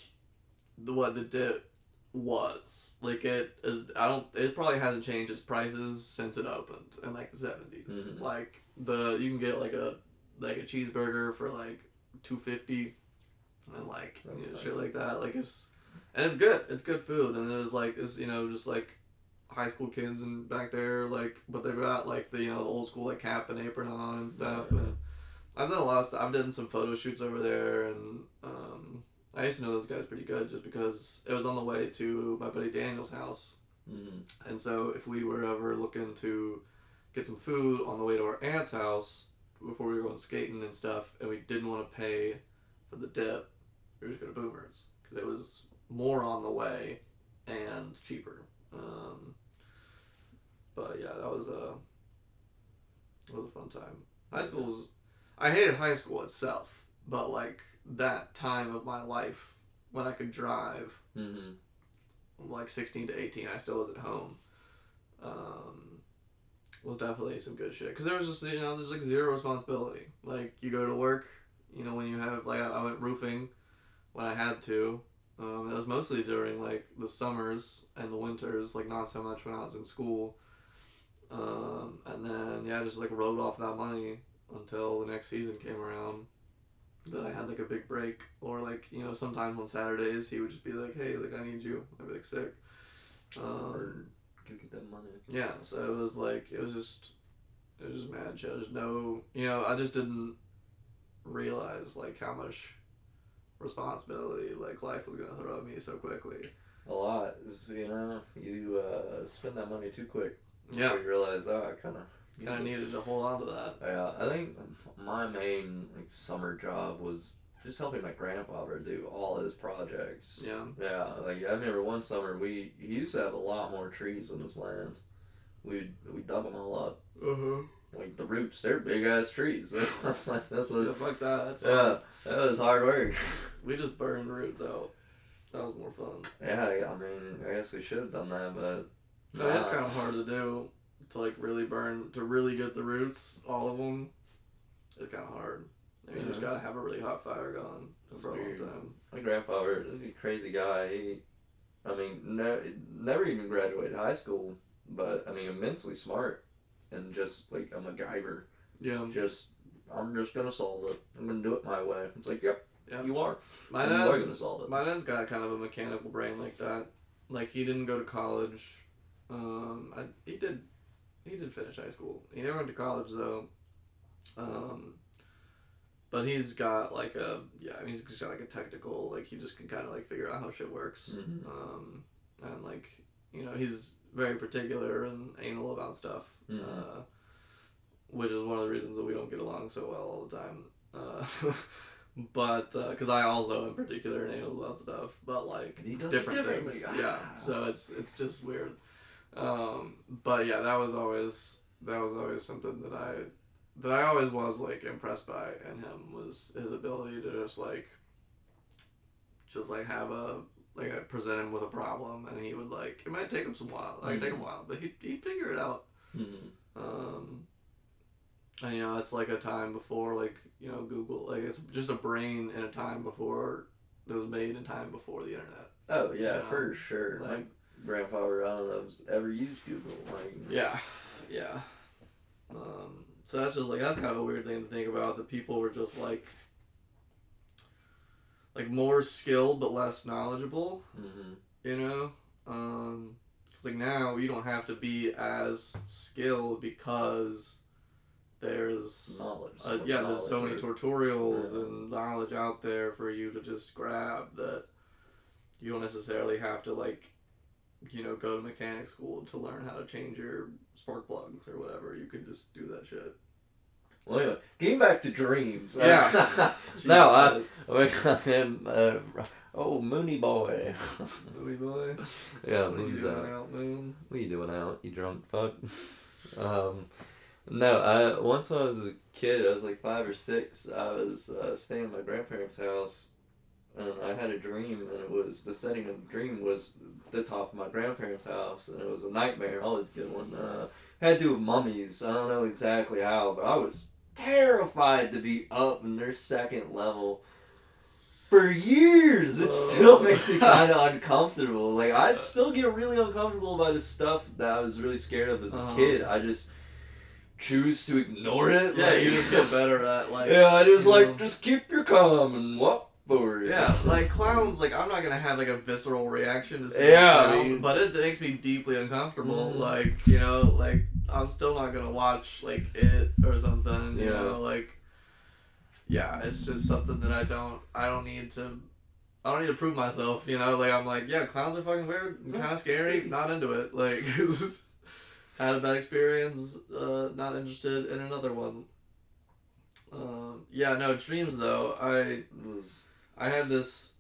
A: what the Dip was. Like it is. It probably hasn't changed its prices since it opened in like the 70s.
B: Mhm.
A: Like you can get like a cheeseburger for like $2.50, and like shit like that. Like it's good. It's good food, and there's like just like high school kids and back there, like, but they've got like the old school like cap and apron on and stuff.
B: Yeah.
A: And I've done a lot of stuff. I've done some photo shoots over there, and I used to know those guys pretty good just because it was on the way to my buddy Daniel's house.
B: Mm-hmm.
A: And so if we were ever looking to get some food on the way to our aunt's house before we were going skating and stuff, and we didn't want to pay for the Dip, we were just going to Boomers because it was more on the way and cheaper. But yeah, that was a fun time. I hated high school itself, but like that time of my life when I could drive,
B: Mm-hmm.
A: like 16 to 18, I still lived at home, was definitely some good shit. Because there was just, there's like zero responsibility. Like, you go to work, when you have, like, I went roofing when I had to. It was mostly during, like, the summers and the winters, like, not so much when I was in school. And then, yeah, I just, like, wrote off that money until the next season came around. Then I had, like, a big break. Or, like, sometimes on Saturdays, he would just be like, hey, like, I need you. I'd be, like, sick.
B: Or go get that money.
A: Yeah, so it was just mad shit. There's no, I just didn't realize, like, how much responsibility, like, life was gonna throw at me so quickly.
B: A lot. You spend that money too quick.
A: Yeah.
B: You realize, I kind of
A: Needed to hold on to that.
B: Yeah, I think my main summer job was just helping my grandfather do all his projects.
A: Yeah.
B: Yeah, like I remember one summer he used to have a lot more trees on his land. We'd dug them all up. Like the roots, they're big ass trees. Like that's what.
A: Fuck that. That's
B: Yeah,
A: hard.
B: that was hard work.
A: We just burned roots out. That was more fun.
B: Yeah, I mean, I guess we should have done that, but.
A: No, it's kind of hard to do. To like really get the roots, all of them. It's kind of hard. You just gotta have a really hot fire going for a long time.
B: My grandfather, he was a crazy guy. Never even graduated high school, but immensely smart, and just like a MacGyver.
A: Yeah.
B: I'm just gonna solve it. I'm gonna do it my way. It's like, yep, you are.
A: My
B: you are gonna solve it.
A: My dad's got kind of a mechanical brain like that. Like he didn't go to college. He did finish high school. He never went to college though. But he's got like he's got like a technical, like he just can kind of like figure out how shit works.
B: Mm-hmm.
A: And like, he's very particular and anal about stuff.
B: Mm-hmm.
A: Which is one of the reasons that we don't get along so well all the time. But, because I also am particular and anal about stuff, but like,
B: he does
A: different
B: it differently.
A: things. Yeah, so it's just weird. But yeah, that was always something that I always was like impressed by in him, was his ability to just like have present him with a problem, and he would like, it might take him some while, take him a while, but he'd figure it out. And it's like a time before, like, Google, like, it's just a brain in a time before it was made, in time before the internet.
B: Oh yeah, for sure. Like, my grandfather, I don't know if ever used Google. Like,
A: yeah. So that's just like, that's kind of a weird thing to think about, that people were just like more skilled but less knowledgeable. Because like now you don't have to be as skilled, because there's
B: knowledge.
A: There's so many tutorials and knowledge out there for you to just grab, that you don't necessarily have to go to mechanic school to learn how to change your spark plugs or whatever. You can just do that shit.
B: Well, anyway, getting back to dreams.
A: Yeah.
B: Now, Mooney boy.
A: Mooney boy?
B: Yeah,
A: what are you
B: Moon's
A: doing out, Moon?
B: What are you doing out, you drunk fuck? No, once when I was a kid, I was like 5 or 6, I was staying at my grandparents' house, and I had a dream, and the setting of the dream was the top of my grandparents' house, and it was a nightmare, always a good one. Had to do with mummies. I don't know exactly how, but I was terrified to be up in their second level for years. It still makes me kind of uncomfortable. Like, I'd still get really uncomfortable by the stuff that I was really scared of as a kid. I just choose to ignore it.
A: Yeah, you just get better at
B: I just just keep your calm and walk forward.
A: Yeah, like clowns, I'm not gonna have a visceral reaction to see a clown, but it makes me deeply uncomfortable. I'm still not gonna watch It or something. You know, it's just something that I don't need to prove myself. I'm clowns are fucking weird, kind of scary, not into it. Had a bad experience, not interested in another one. Dreams though, I had this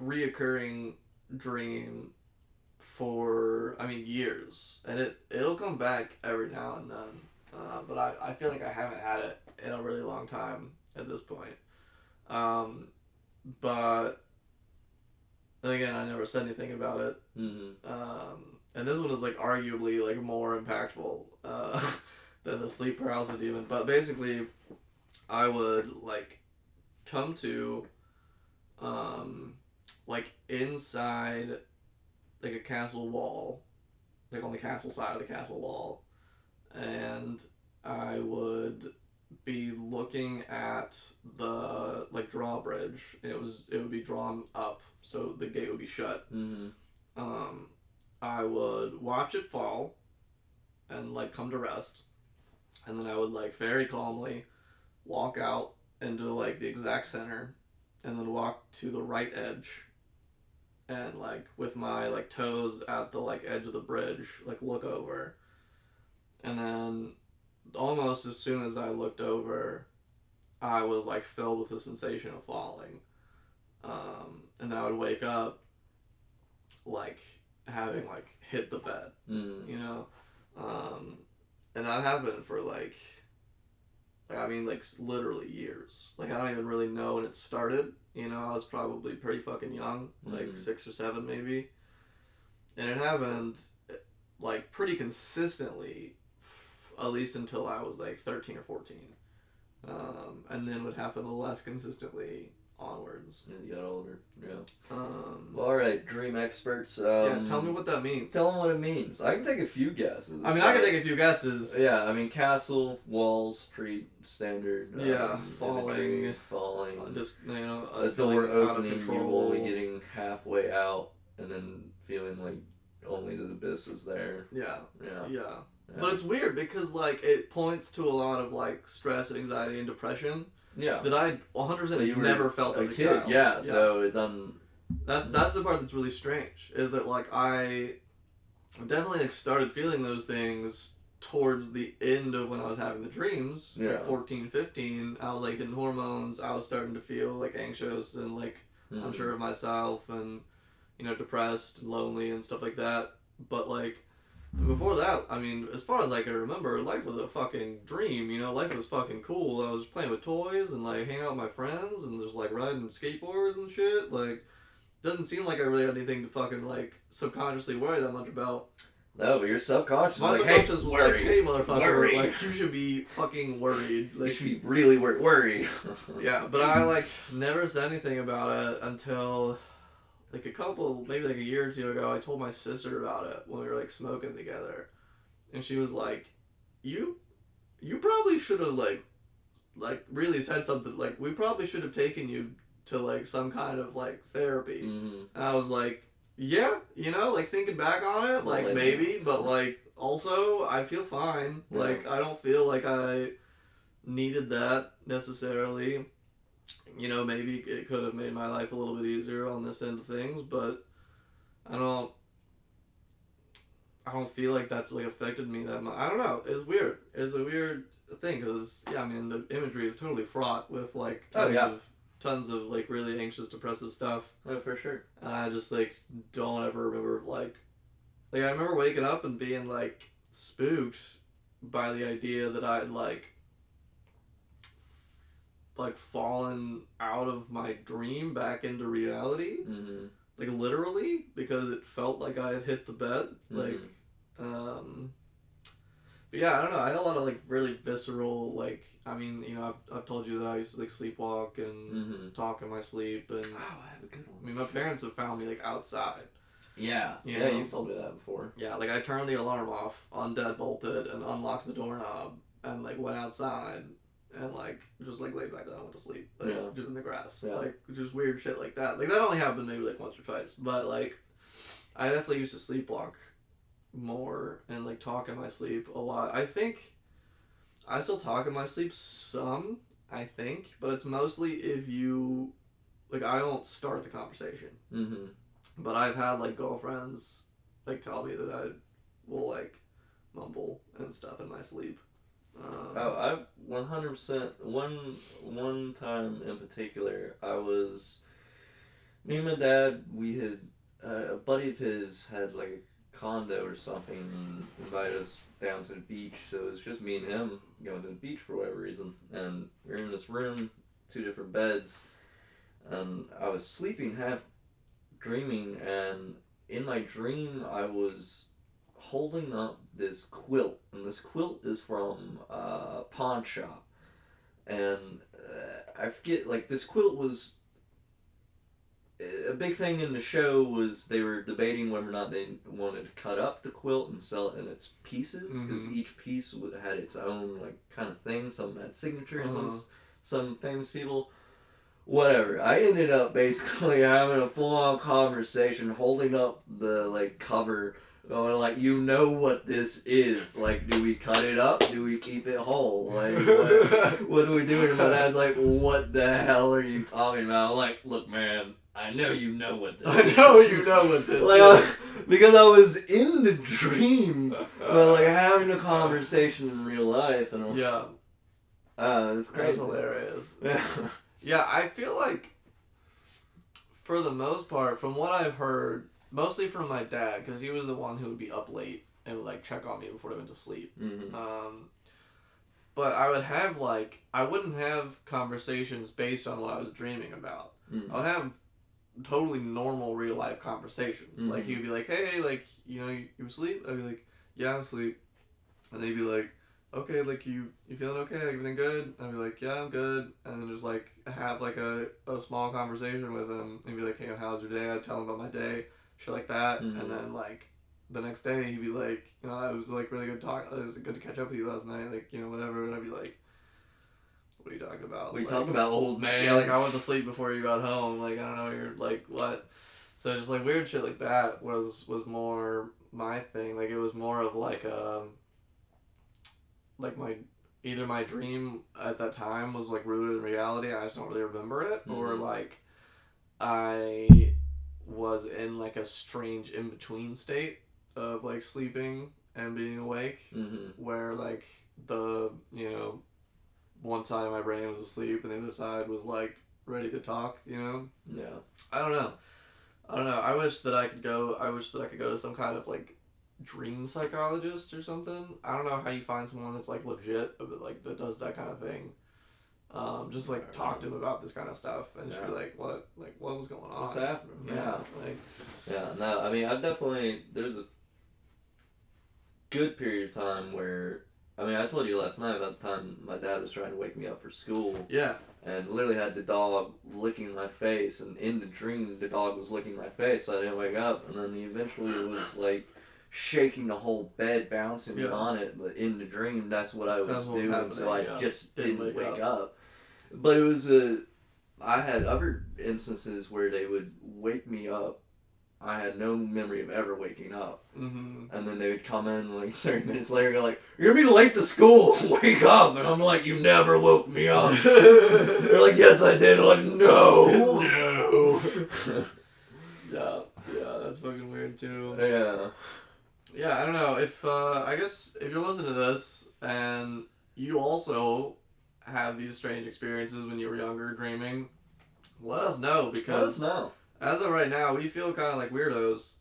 A: reoccurring dream for, years, and it'll come back every now and then, but I feel like I haven't had it in a really long time at this point. But then again, I never said anything about it. And this one is arguably more impactful than the sleep paralysis demon. But basically, I would come to inside a castle wall, on the castle side of the castle wall, and I would be looking at the drawbridge. It would be drawn up, so the gate would be shut. I would watch it fall and come to rest, and then I would very calmly walk out into the exact center, and then walk to the right edge, and with my toes at the edge of the bridge, look over, and then almost as soon as I looked over, I was filled with the sensation of falling, and I would wake up having hit the bed, and that happened for literally years. I don't even really know when it started. I was probably pretty fucking young, 6 or 7 maybe, and it happened pretty consistently, at least until I was 13 or 14, and then would happen a little less consistently onwards.
B: You got older, well, all right, dream experts.
A: Tell me what that means.
B: Tell them what it means. I can take a few guesses.
A: I can take a few guesses.
B: Yeah, castle walls, pretty standard.
A: Falling.
B: Just a door opening, you only getting halfway out, and then feeling only the abyss is there.
A: Yeah. But it's weird because it points to a lot of stress and anxiety and depression. Yeah. That I 100% never felt as a kid.
B: Yeah, so it doesn't.
A: That's the part that's really strange, is that I definitely started feeling those things towards the end of when I was having the dreams. 14, 15, I was getting hormones. I was starting to feel anxious and unsure of myself, and depressed and lonely and stuff like that. But And before that, I mean, as far as I can remember, life was a fucking dream, you know, life was fucking cool. I was playing with toys and, like, hanging out with my friends and just, like, riding skateboards and shit. Like, doesn't seem like I really had anything to fucking, like, subconsciously worry that much about.
B: No, but your subconscious
A: My
B: was like,
A: subconscious was
B: worry,
A: like, hey, motherfucker,
B: worry.
A: like, you should be fucking worried. Like,
B: You should be really worry.
A: yeah, but I, like, never said anything about it until, like, maybe like a year or two ago, I told my sister about it when we were, like, smoking together. And she was like, you probably should have, like, really said something. Like, we probably should have taken you to, like, some kind of, like, therapy.
B: Mm-hmm.
A: And I was like, yeah, you know, like, thinking back on it, like, maybe, but, like, also, I feel fine.
B: Yeah.
A: Like, I don't feel like I needed that necessarily. You know, maybe it could have made my life a little bit easier on this end of things, but I don't feel like that's, like, affected me that much. I don't know. It's weird. It's a weird thing, because, yeah, I mean, the imagery is totally fraught with, like, tons of, like, really anxious, depressive stuff.
B: Oh, for sure.
A: And I just, like, don't ever remember, like, I remember waking up and being, like, spooked by the idea that I'd, like, fallen out of my dream back into reality.
B: Mm-hmm.
A: Like, literally, because it felt like I had hit the bed.
B: Mm-hmm.
A: Like, but yeah, I don't know. I had a lot of, like, really visceral, like, I mean, you know, I've told you that I used to, like, sleepwalk and talk in my sleep, and
B: oh, I have a good one.
A: I mean, my parents have found me, like, outside.
B: Yeah,
A: You
B: yeah,
A: know?
B: you've told me that before.
A: Yeah, like, I turned the alarm off, undeadbolted, and unlocked the doorknob, and, like, went outside, and, like, just, like, laid back down and went to sleep. Like,
B: Yeah.
A: just in the grass.
B: Yeah.
A: Like, just weird shit like that. Like, that only happened maybe, like, once or twice. But, like, I definitely used to sleepwalk more and, like, talk in my sleep a lot. I think I still talk in my sleep some, I think. But it's mostly if you... Like, I don't start the conversation.
B: Mm-hmm.
A: But I've had, like, girlfriends, like, tell me that I will, like, mumble and stuff in my sleep.
B: I've 100%. One time in particular, me and my dad, we had, a buddy of his had, like, a condo or something and invited us down to the beach. So it was just me and him going to the beach for whatever reason. And we were in this room, 2 different beds. And I was sleeping, half dreaming, and in my dream, I was holding up this quilt, and this quilt is from a pawn shop, and I forget, like, this quilt was a big thing in the show. Was they were debating whether or not they wanted to cut up the quilt and sell it in its pieces, because each piece had its own, like, kind of thing. Some had signatures on some famous people. Whatever. I ended up basically having a full-on conversation, holding up the, like, cover, going like, you know what this is. Like, do we cut it up? Do we keep it whole? Like, what do we do? And my dad's like, what the hell are you talking about? I'm like, look, man, I know you know what this is.
A: I know you know what this
B: like,
A: is.
B: Because I was in the dream, but, like, having a conversation in real life. And I was, it's crazy.
A: That's hilarious.
B: Yeah.
A: Yeah, I feel like, for the most part, from what I've heard, mostly from my dad, because he was the one who would be up late and would, like, check on me before I went to sleep.
B: Mm-hmm.
A: But I would have, like, I wouldn't have conversations based on what I was dreaming about.
B: Mm-hmm.
A: I would have totally normal real life conversations.
B: Mm-hmm.
A: Like, he would be like, hey, like, you know, you asleep? I'd be like, yeah, I'm asleep. And they'd be like, okay, like, you feeling okay? Like, everything good? I'd be like, yeah, I'm good. And then just, like, have, like, a small conversation with him and be like, hey, how's your day? I'd tell him about my day, shit like that.
B: Mm-hmm.
A: And then, like, the next day he'd be like, you know, it was, like, really good talk. It was good to catch up with you last night. Like, you know, whatever. And I'd be like, what are you talking about?
B: What are you
A: like,
B: talking about, old man?
A: Yeah, like, I went to sleep before you got home. Like, I don't know, you're, like, what? So just, like, weird shit like that was more my thing. Like, it was more of, like, like, either my dream at that time was, like, rooted in reality, I just don't really remember it, or, like, I was in, like, a strange in-between state of, like, sleeping and being awake, where, like, the, you know, one side of my brain was asleep and the other side was, like, ready to talk, you know?
B: Yeah.
A: I don't know. I wish that I could go to some kind of, like, dream psychologist or something. I don't know how you find someone that's like legit, but like that does that kind of thing. Just like talk to him about this kind of stuff and just be like, what was going on?
B: What's happening? Yeah.
A: Like,
B: yeah. No, I mean, I've definitely, there's a good period of time where, I mean, I told you last night about the time my dad was trying to wake me up for school.
A: Yeah.
B: And literally had the dog licking my face, and in the dream, the dog was licking my face, so I didn't wake up. And then he eventually was like shaking the whole bed, bouncing me on it. But in the dream, that's what I was doing, so I just didn't wake up. But it was I had other instances where they would wake me up. I had no memory of ever waking up.
A: Mm-hmm.
B: And then they would come in like 30 minutes later and go like, "You're going to be late to school. Wake up." And I'm like, "You never woke me up." They're like, "Yes, I did." I'm like, "No."
A: No. Yeah, that's fucking weird too.
B: Yeah.
A: Yeah, I don't know. If I guess if you're listening to this and you also have these strange experiences when you were younger dreaming, let us know, because as of right now, we feel kind of like weirdos.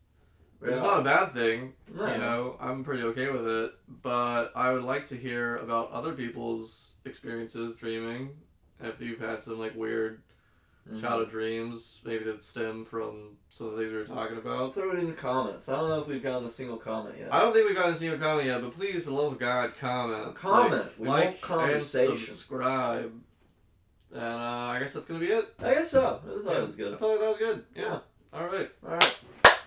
A: It's not a bad thing, you know, I'm pretty okay with it, but I would like to hear about other people's experiences dreaming, if you've had some like weird childhood dreams, maybe that stem from some of the things we were talking about.
B: Throw it in the comments. I don't know if we've gotten a single comment yet.
A: I don't think we've gotten a single comment yet, but please, for the love of God, comment.
B: We want conversation.
A: And subscribe. And I guess that's going to be it.
B: I guess so. I thought it was good.
A: I felt like that was good. Yeah. All right.